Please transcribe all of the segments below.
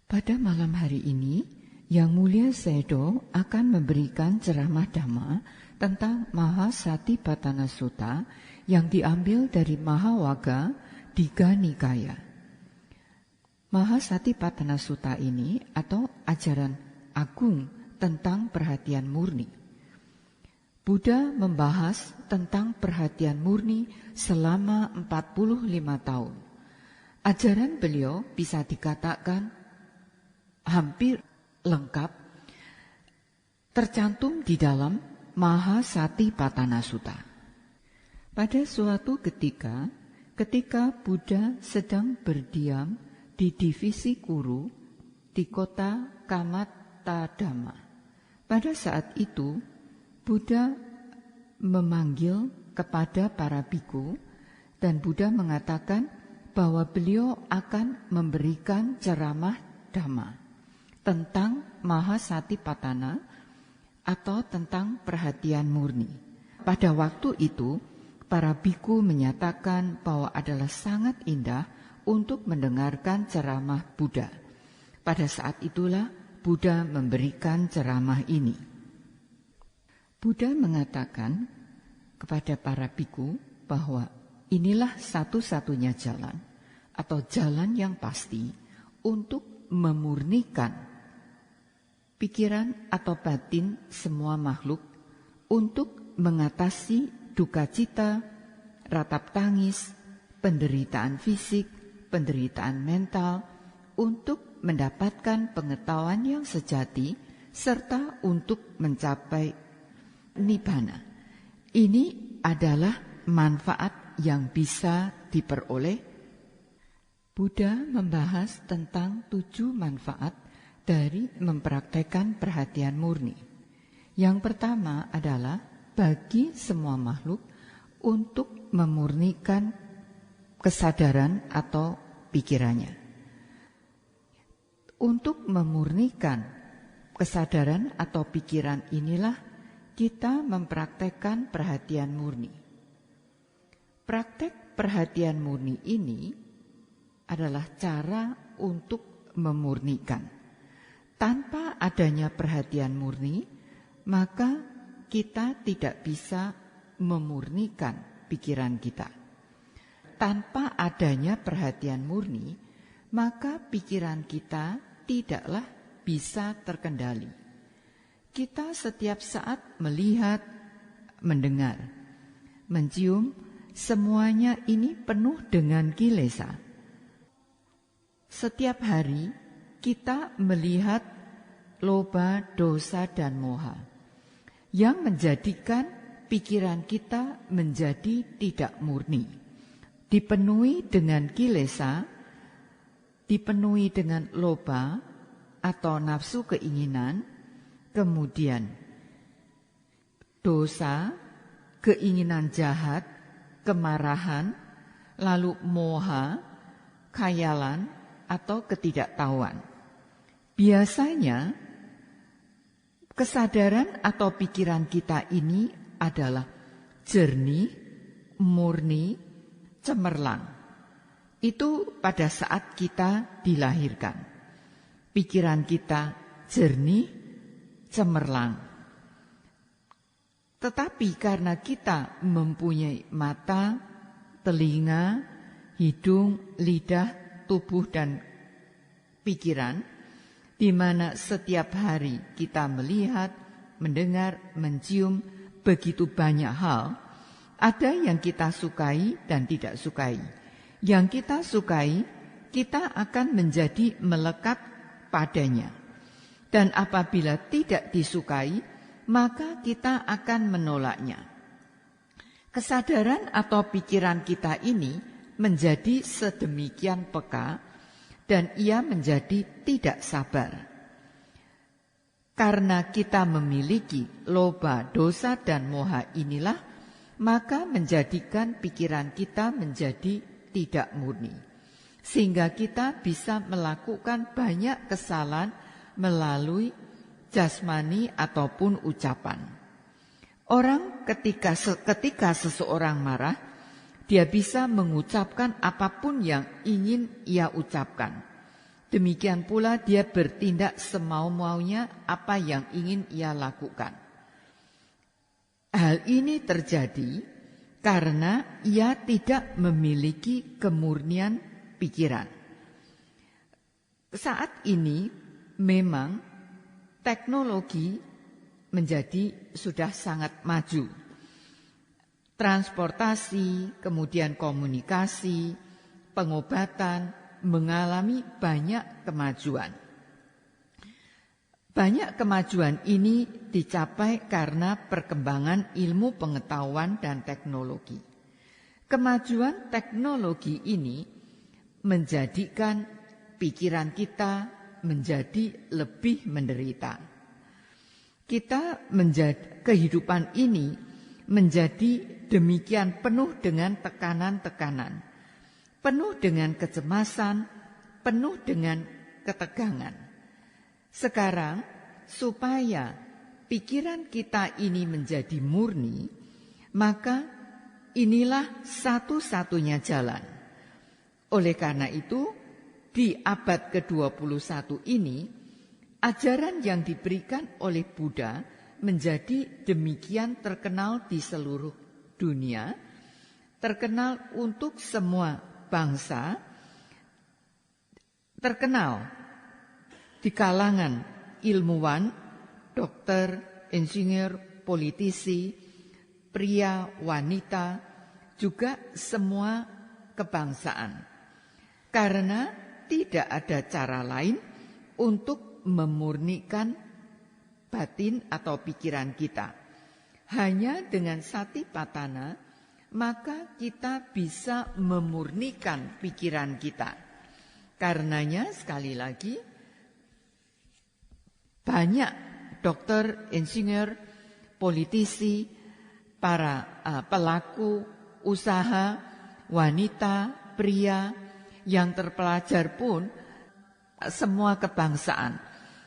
Pada malam hari ini, Yang Mulia Sayadaw akan memberikan ceramah Dhamma tentang Mahasatipatthana Sutta yang diambil dari Mahawagga Digha Nikaya. Mahasatipatthana Sutta ini atau ajaran agung tentang perhatian murni. Buddha membahas tentang perhatian murni selama 45 tahun. Ajaran beliau bisa dikatakan hampir lengkap tercantum di dalam Mahasatipatthana Sutta. Pada suatu ketika Buddha sedang berdiam di divisi Kuru di kota Kamattadhamma. Pada saat itu Buddha memanggil kepada para biku dan Buddha mengatakan bahwa beliau akan memberikan ceramah Dhamma tentang Mahasatipatthana atau tentang perhatian murni. Pada waktu itu, para biku menyatakan bahwa adalah sangat indah untuk mendengarkan ceramah Buddha. Pada saat itulah Buddha memberikan ceramah ini. Buddha mengatakan kepada para biku bahwa inilah satu-satunya jalan atau jalan yang pasti untuk memurnikan pikiran atau batin semua makhluk, untuk mengatasi duka cita, ratap tangis, penderitaan fisik, penderitaan mental, untuk mendapatkan pengetahuan yang sejati, serta untuk mencapai nibbana. Ini adalah manfaat yang bisa diperoleh. Buddha membahas tentang 7 manfaat dari mempraktekkan perhatian murni. Yang pertama adalah bagi semua makhluk untuk memurnikan kesadaran atau pikirannya. Untuk memurnikan kesadaran atau pikiran inilah kita mempraktekkan perhatian murni. Praktek perhatian murni ini adalah cara untuk memurnikan. Tanpa adanya perhatian murni, maka kita tidak bisa memurnikan pikiran kita. Tanpa adanya perhatian murni, maka pikiran kita tidaklah bisa terkendali. Kita setiap saat melihat, mendengar, mencium, semuanya ini penuh dengan kilesa. Setiap hari kita melihat loba, dosa, dan moha yang menjadikan pikiran kita menjadi tidak murni, dipenuhi dengan kilesa, dipenuhi dengan loba atau nafsu keinginan, kemudian dosa, keinginan jahat, kemarahan, lalu moha, khayalan atau ketidaktahuan. Biasanya kesadaran atau pikiran kita ini adalah jernih, murni, cemerlang. Itu pada saat kita dilahirkan. Pikiran kita jernih, cemerlang. Tetapi karena kita mempunyai mata, telinga, hidung, lidah, tubuh, dan pikiran, di mana setiap hari kita melihat, mendengar, mencium begitu banyak hal, ada yang kita sukai dan tidak sukai. Yang kita sukai, kita akan menjadi melekat padanya. Dan apabila tidak disukai, maka kita akan menolaknya. Kesadaran atau pikiran kita ini menjadi sedemikian peka, dan ia menjadi tidak sabar. Karena kita memiliki loba, dosa, dan moha inilah, maka menjadikan pikiran kita menjadi tidak murni. Sehingga kita bisa melakukan banyak kesalahan melalui jasmani ataupun ucapan. Orang ketika seseorang marah, dia bisa mengucapkan apapun yang ingin ia ucapkan. demikian pula dia bertindak semau-maunya apa yang ingin ia lakukan. Hal ini terjadi karena ia tidak memiliki kemurnian pikiran. Saat ini memang teknologi menjadi sudah sangat maju. Transportasi, kemudian komunikasi, pengobatan mengalami banyak kemajuan. Banyak kemajuan ini dicapai karena perkembangan ilmu pengetahuan dan teknologi. Kemajuan teknologi ini menjadikan pikiran kita menjadi lebih menderita. Kehidupan ini menjadi demikian penuh dengan tekanan-tekanan, penuh dengan kecemasan, penuh dengan ketegangan. Sekarang, supaya pikiran kita ini menjadi murni, maka inilah satu-satunya jalan. Oleh karena itu, di abad ke-21 ini, ajaran yang diberikan oleh Buddha menjadi demikian terkenal di seluruh dunia, terkenal untuk semua bangsa, terkenal di kalangan ilmuwan, dokter, insinyur, politisi, pria, wanita, juga semua kebangsaan. Karena tidak ada cara lain untuk memurnikan batin atau pikiran kita. Hanya dengan satipatthana, maka kita bisa memurnikan pikiran kita. Karenanya sekali lagi, banyak dokter, insinyur, politisi, para pelaku usaha, wanita, pria yang terpelajar pun semua kebangsaan.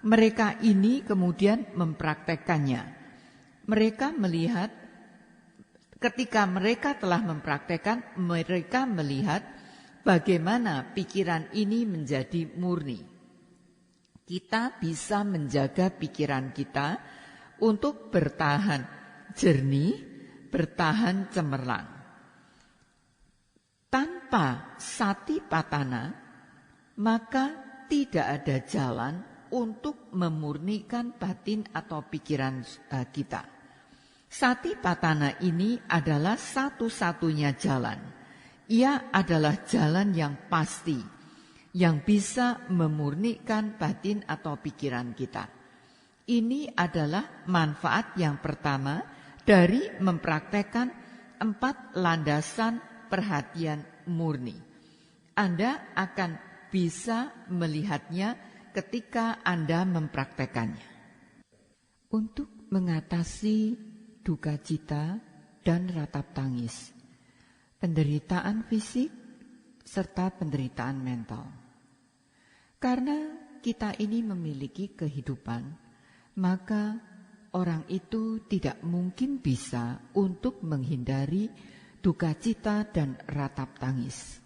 Mereka ini kemudian mempraktekannya. Mereka melihat, ketika mereka telah mempraktekkan, mereka melihat bagaimana pikiran ini menjadi murni. Kita bisa menjaga pikiran kita untuk bertahan jernih, bertahan cemerlang. Tanpa satipatthana, maka tidak ada jalan untuk memurnikan batin atau pikiran kita. Satipatthana ini adalah satu-satunya jalan. Ia adalah jalan yang pasti, yang bisa memurnikan batin atau pikiran kita. Ini adalah manfaat yang pertama dari mempraktekkan 4 landasan perhatian murni. Anda akan bisa melihatnya ketika Anda mempraktekannya. Untuk mengatasi duka cita dan ratap tangis, penderitaan fisik, serta penderitaan mental. Karena kita ini memiliki kehidupan, maka orang itu tidak mungkin bisa untuk menghindari duka cita dan ratap tangis.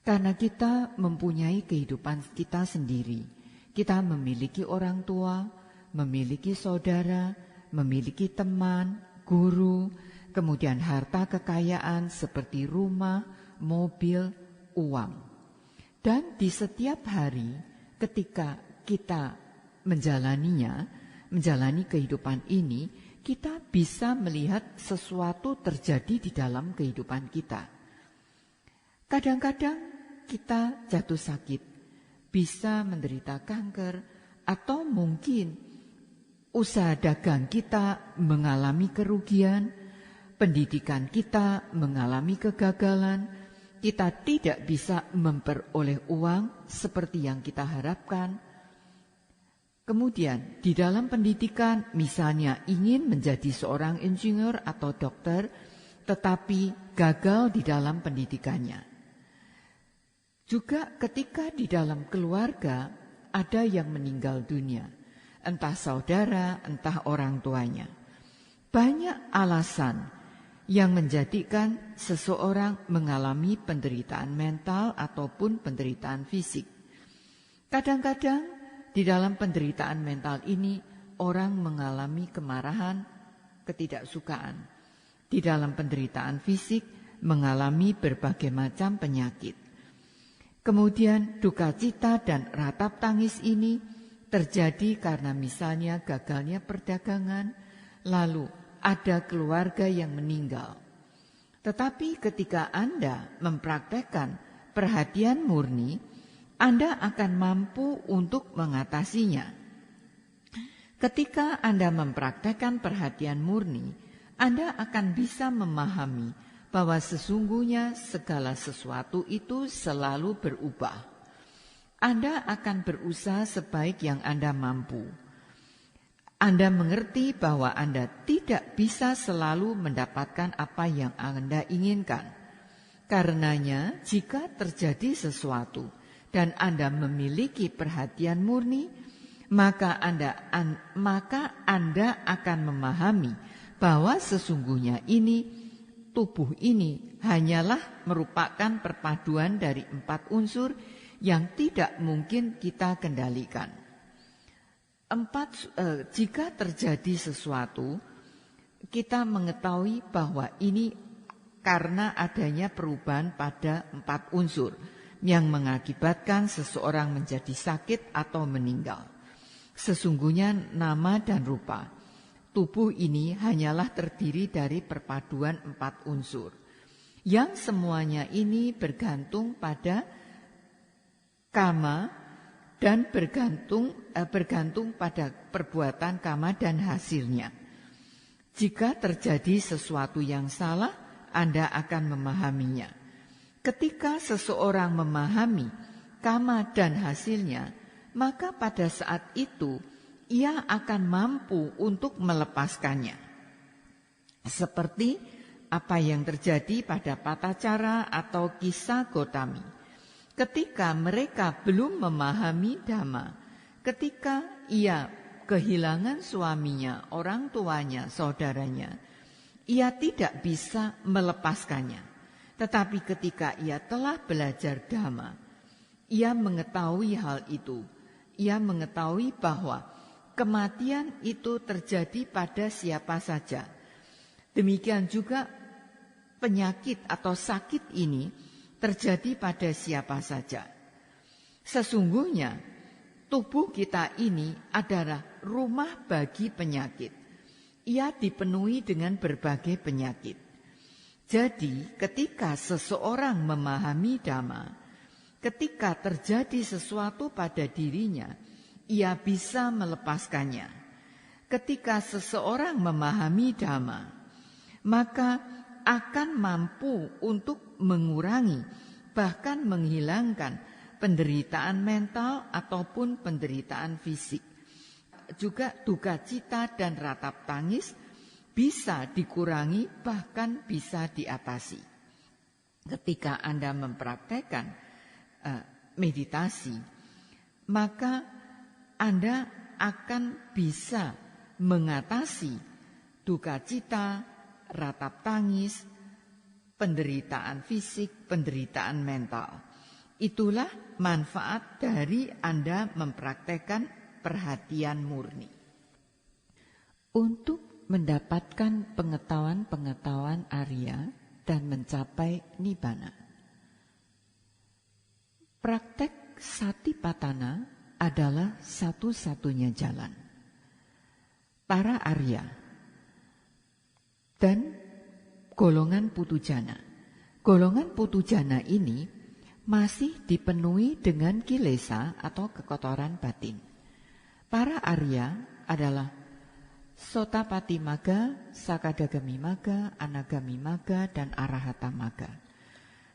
Karena kita mempunyai kehidupan kita sendiri. Kita memiliki orang tua, memiliki saudara, memiliki teman, guru, kemudian harta kekayaan seperti rumah, mobil, uang. Dan di setiap hari ketika kita menjalani kehidupan ini, kita bisa melihat sesuatu terjadi di dalam kehidupan kita. Kadang-kadang kita jatuh sakit, bisa menderita kanker, atau mungkin usaha dagang kita mengalami kerugian, pendidikan kita mengalami kegagalan, kita tidak bisa memperoleh uang seperti yang kita harapkan. Kemudian di dalam pendidikan misalnya ingin menjadi seorang insinyur atau dokter, tetapi gagal di dalam pendidikannya. Juga ketika di dalam keluarga ada yang meninggal dunia, entah saudara, entah orang tuanya. Banyak alasan yang menjadikan seseorang mengalami penderitaan mental ataupun penderitaan fisik. Kadang-kadang di dalam penderitaan mental ini orang mengalami kemarahan, ketidaksukaan. Di dalam penderitaan fisik mengalami berbagai macam penyakit. Kemudian duka cita dan ratap tangis ini terjadi karena misalnya gagalnya perdagangan, lalu ada keluarga yang meninggal. Tetapi ketika Anda mempraktekkan perhatian murni, Anda akan mampu untuk mengatasinya. Ketika Anda mempraktekkan perhatian murni, Anda akan bisa memahami bahwa sesungguhnya segala sesuatu itu selalu berubah. Anda akan berusaha sebaik yang Anda mampu. Anda mengerti bahwa Anda tidak bisa selalu mendapatkan apa yang Anda inginkan. Karenanya, jika terjadi sesuatu dan Anda memiliki perhatian murni, maka Anda akan memahami bahwa sesungguhnya tubuh ini hanyalah merupakan perpaduan dari 4 unsur yang tidak mungkin kita kendalikan. Jika terjadi sesuatu, kita mengetahui bahwa ini karena adanya perubahan pada 4 unsur yang mengakibatkan seseorang menjadi sakit atau meninggal. Sesungguhnya nama dan rupa tubuh ini hanyalah terdiri dari perpaduan 4 unsur, yang semuanya ini bergantung pada kama dan bergantung pada perbuatan kama dan hasilnya. Jika terjadi sesuatu yang salah, Anda akan memahaminya. Ketika seseorang memahami kama dan hasilnya, maka pada saat itu ia akan mampu untuk melepaskannya. Seperti apa yang terjadi pada Patacara atau kisah Gotami. Ketika mereka belum memahami Dhamma, ketika ia kehilangan suaminya, orang tuanya, saudaranya, ia tidak bisa melepaskannya. Tetapi ketika ia telah belajar Dhamma, ia mengetahui hal itu. Ia mengetahui bahwa kematian itu terjadi pada siapa saja. Demikian juga penyakit atau sakit ini terjadi pada siapa saja. Sesungguhnya tubuh kita ini adalah rumah bagi penyakit. Ia dipenuhi dengan berbagai penyakit. Jadi ketika seseorang memahami Dhamma, ketika terjadi sesuatu pada dirinya, ia bisa melepaskannya. Ketika seseorang memahami Dhamma, maka akan mampu untuk mengurangi, bahkan menghilangkan penderitaan mental ataupun penderitaan fisik. Juga duka cita dan ratap tangis bisa dikurangi, bahkan bisa diatasi. Ketika Anda mempraktekkan meditasi, maka Anda akan bisa mengatasi duka cita, ratap tangis, penderitaan fisik, penderitaan mental. Itulah manfaat dari Anda mempraktekkan perhatian murni. Untuk mendapatkan pengetahuan-pengetahuan Arya dan mencapai Nibbana, praktek Satipatthana adalah satu-satunya jalan. Para Arya dan golongan Putujana. Golongan Putujana ini masih dipenuhi dengan kilesa atau kekotoran batin. Para Arya adalah Sotapati Magga, Sakadagami Magga, Anagami Magga, dan Arahata Magga.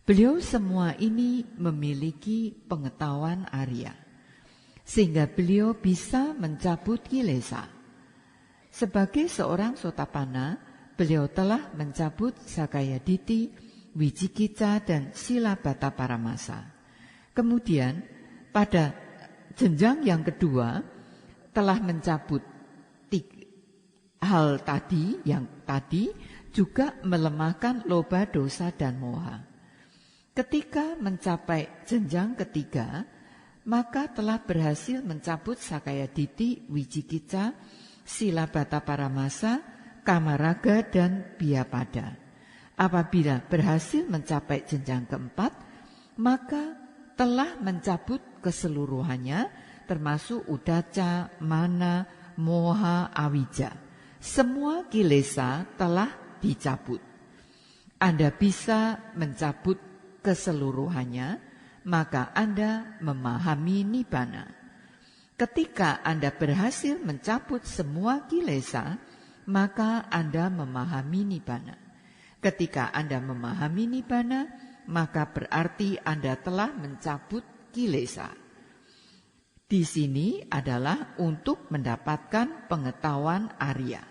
Beliau semua ini memiliki pengetahuan Arya, sehingga beliau bisa mencabut kilesa. Sebagai seorang Sotapanna, beliau telah mencabut Sakayaditi, Wicikicca, dan Silabata Paramasa. Kemudian pada jenjang yang kedua telah mencabut hal tadi, yang tadi juga melemahkan loba, dosa, dan moha. Ketika mencapai jenjang ketiga, maka telah berhasil mencabut Sakayaditi, Wicikica, Silabata Paramasa, Kamaraga, dan Biapada. Apabila berhasil mencapai jenjang keempat, maka telah mencabut keseluruhannya, termasuk udaca, mana, moha, awija. Semua kilesa telah dicabut. Anda bisa mencabut keseluruhannya, maka Anda memahami nibbana. Ketika Anda berhasil mencabut semua kilesa, maka Anda memahami nibbana. Ketika Anda memahami nibbana, maka berarti Anda telah mencabut kilesa. Di sini adalah untuk mendapatkan pengetahuan Arya.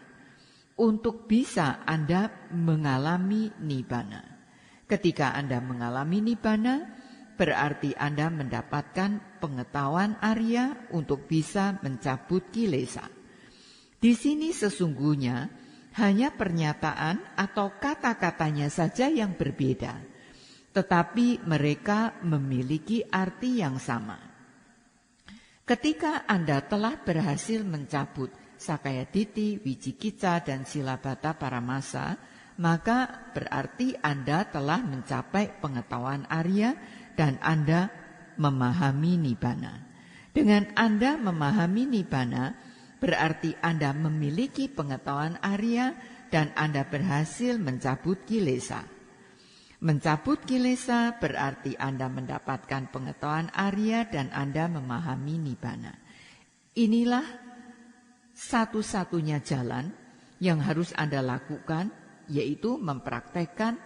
Untuk bisa Anda mengalami nibbana. Ketika Anda mengalami nibbana, berarti Anda mendapatkan pengetahuan Arya untuk bisa mencabut kilesa. Di sini sesungguhnya hanya pernyataan atau kata-katanya saja yang berbeda, tetapi mereka memiliki arti yang sama. Ketika Anda telah berhasil mencabut Sakayaditi, Wicikica, dan Silabata Paramasa, maka berarti Anda telah mencapai pengetahuan Arya dan Anda memahami nibbana. Dengan Anda memahami nibbana, berarti Anda memiliki pengetahuan Arya dan Anda berhasil mencabut kilesa. Mencabut kilesa berarti Anda mendapatkan pengetahuan Arya dan Anda memahami nibbana. Inilah satu-satunya jalan yang harus Anda lakukan, yaitu mempraktekkan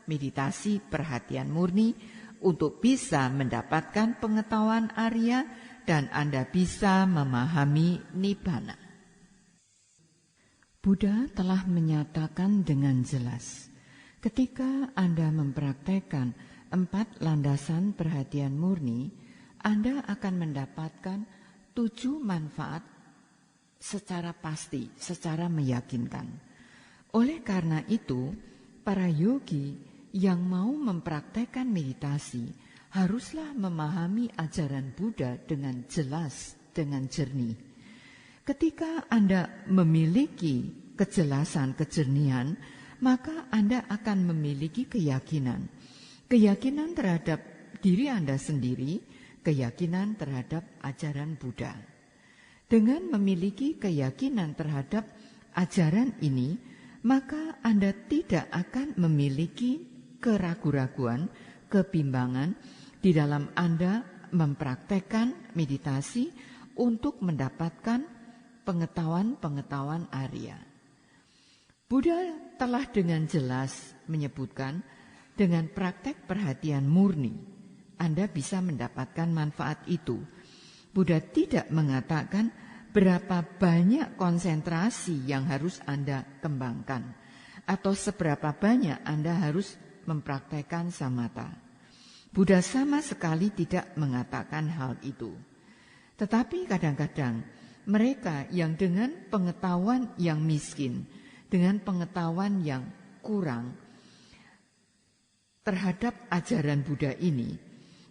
meditasi perhatian murni untuk bisa mendapatkan pengetahuan Arya dan Anda bisa memahami nibbana. Buddha telah menyatakan dengan jelas, ketika Anda mempraktekkan 4 landasan perhatian murni, Anda akan mendapatkan 7 manfaat secara pasti, secara meyakinkan. Oleh karena itu, para yogi yang mau mempraktekkan meditasi haruslah memahami ajaran Buddha dengan jelas, dengan jernih. Ketika Anda memiliki kejelasan, kejernihan, maka Anda akan memiliki keyakinan. Keyakinan terhadap diri Anda sendiri, keyakinan terhadap ajaran Buddha. Dengan memiliki keyakinan terhadap ajaran ini, maka Anda tidak akan memiliki keraguan-raguan, kebimbangan di dalam Anda mempraktekkan meditasi untuk mendapatkan pengetahuan-pengetahuan Arya. Buddha telah dengan jelas menyebutkan, dengan praktek perhatian murni, Anda bisa mendapatkan manfaat itu. Buddha tidak mengatakan berapa banyak konsentrasi yang harus Anda kembangkan, atau seberapa banyak Anda harus mempraktekkan samatha. Buddha sama sekali tidak mengatakan hal itu. Tetapi kadang-kadang mereka yang dengan pengetahuan yang miskin, dengan pengetahuan yang kurang terhadap ajaran Buddha ini,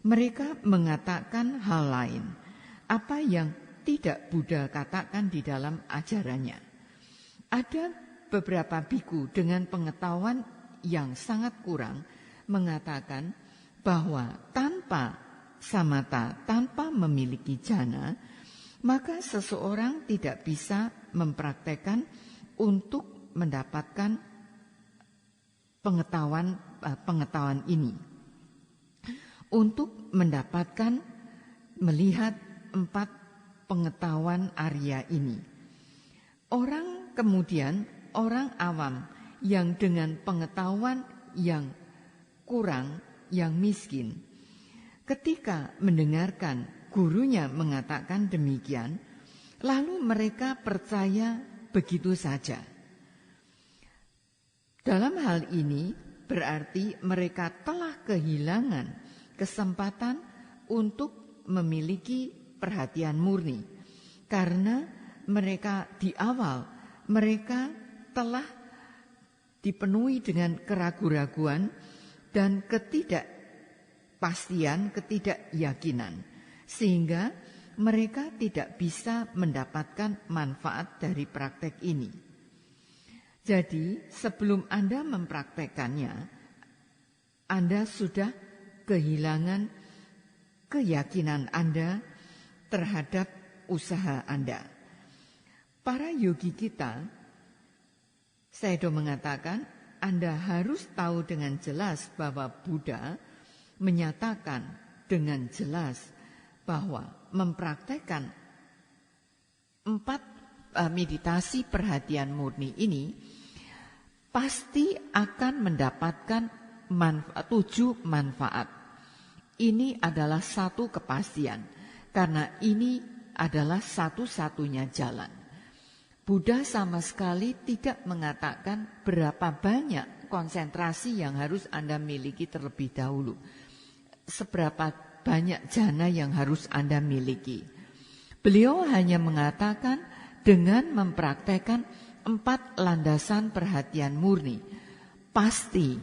mereka mengatakan hal lain, apa yang tidak Buddha katakan di dalam ajarannya. Ada beberapa biku dengan pengetahuan yang sangat kurang mengatakan bahwa tanpa samatha, tanpa memiliki jhana, maka seseorang tidak bisa mempraktekkan untuk mendapatkan pengetahuan ini. Untuk mendapatkan, melihat 4 pengetahuan Arya ini. Orang awam yang dengan pengetahuan yang kurang, yang miskin, ketika mendengarkan gurunya mengatakan demikian, lalu mereka percaya begitu saja. Dalam hal ini berarti mereka telah kehilangan kesempatan untuk memiliki perhatian murni, karena mereka di awal mereka telah dipenuhi dengan keraguan-raguan dan ketidakpastian, ketidakyakinan. sehingga mereka tidak bisa mendapatkan manfaat dari praktek ini. Jadi, sebelum Anda mempraktekannya, Anda sudah kehilangan keyakinan Anda terhadap usaha Anda. Para yogi kita, Sayadaw mengatakan, Anda harus tahu dengan jelas bahwa Buddha menyatakan dengan jelas bahwa mempraktekkan 4 meditasi perhatian murni ini pasti akan mendapatkan 7 manfaat. Ini adalah satu kepastian, karena ini adalah satu-satunya jalan. Buddha sama sekali tidak mengatakan berapa banyak konsentrasi yang harus Anda miliki terlebih dahulu. Seberapa banyak jana yang harus Anda miliki. Beliau hanya mengatakan dengan mempraktekkan 4 landasan perhatian murni, pasti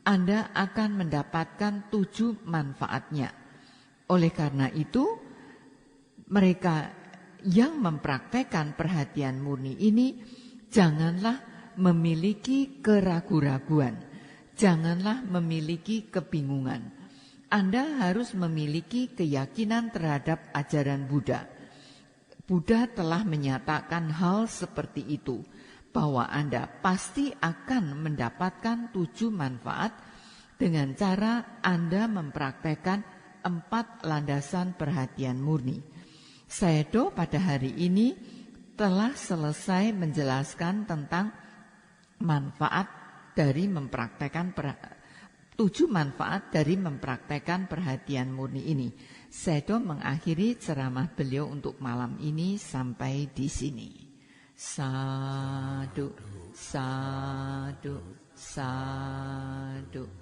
Anda akan mendapatkan 7 manfaatnya. Oleh karena itu, mereka yang mempraktekkan perhatian murni ini janganlah memiliki keraguan-raguan, janganlah memiliki kebingungan. Anda harus memiliki keyakinan terhadap ajaran Buddha. Buddha telah menyatakan hal seperti itu, bahwa Anda pasti akan mendapatkan 7 manfaat dengan cara Anda mempraktekkan 4 landasan perhatian murni. Sayadaw pada hari ini telah selesai menjelaskan tentang manfaat dari mempraktekkan 7 manfaat dari mempraktekkan perhatian murni ini. Sayadaw mengakhiri ceramah beliau untuk malam ini sampai di sini. Sadu, sadu, sadu.